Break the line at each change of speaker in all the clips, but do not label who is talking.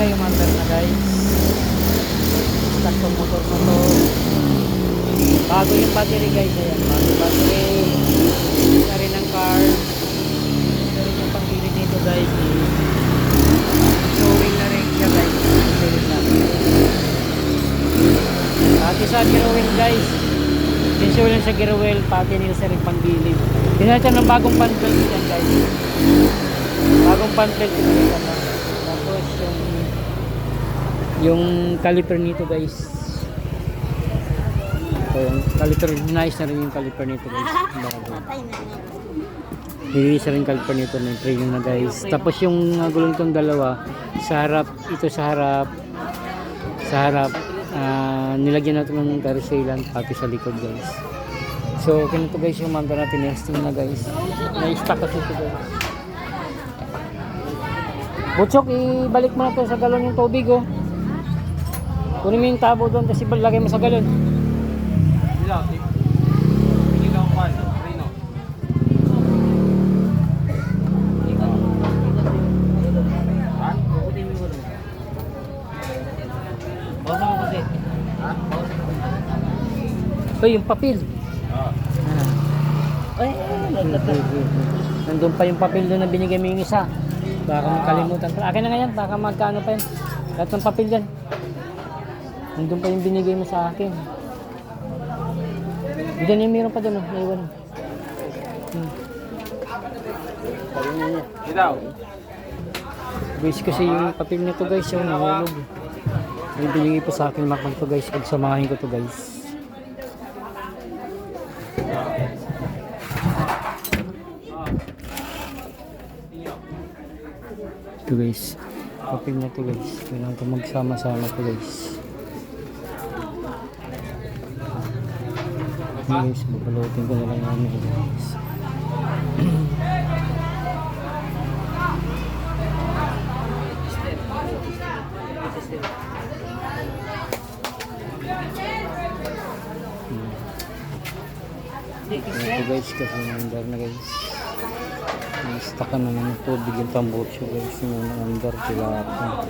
siya yung motor na guys. Start tong motor na to. Bago yung battery guys. Ayan, bago battery. Na rin ang car. Ito rin yung panggilit nito guys. Showing na rin siya guys. Showing na. Pati sa gear oil guys. Sinso lang sa gear oil. Pati nila sa rin panggilid. Tinatan ng bagong pan belt yan guys. Bagong pan belt yan. Tapos yung caliper nito guys. So, yung caliper, nice na rin yung caliper nito guys. Nilinis na rin yung caliper nito na yung training na guys. Tapos yung gulong itong dalawa sa harap, ito sa harap nilagyan natin ng carousel pati sa likod guys. So ganito guys yung manda na tinesting na guys. Na-stack kasi ito guys. Butchok, ibalik mo na to sa galon yung tubig oh. Kunin mo yung tabo doon kasi lagay mo sa galon. Ito yung papel. Nandun pa yung papel doon na binigay mo yung isa. Baka makalimutan pa. Akin na nga yan. Baka magkano pa yan. Lahat ng papel yan. Nandun pa yung binigay mo sa akin. Diyan yung meron pa doon. Naiwan. Guys kasi yung papel nito guys. Yung nahulog. Yung binigay po sa akin. Makmal to guys. Pagsamahin ko to guys. Ito guys, papel na to guys. Kailangan ko magsama-sama to guys. Guys, babalutin ko na lang namin guys. Ito guys, kasi nandar na guys. Stuck na naman ito, bigyan tambucho guys, yung under tilapia.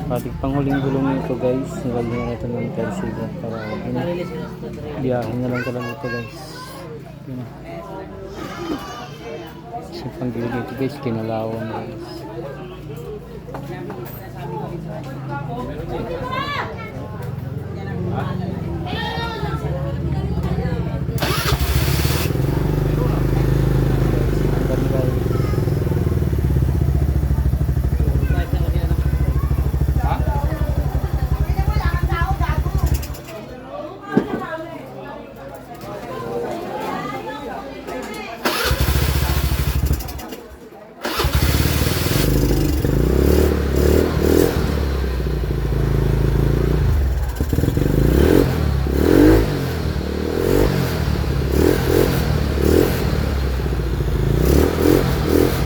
Patik panghuling gulong nito guys, nilagyan na ito ng tersiga para biyahin na lang talaga ito guys. Kasi panggilid ito guys, kinalawan guys.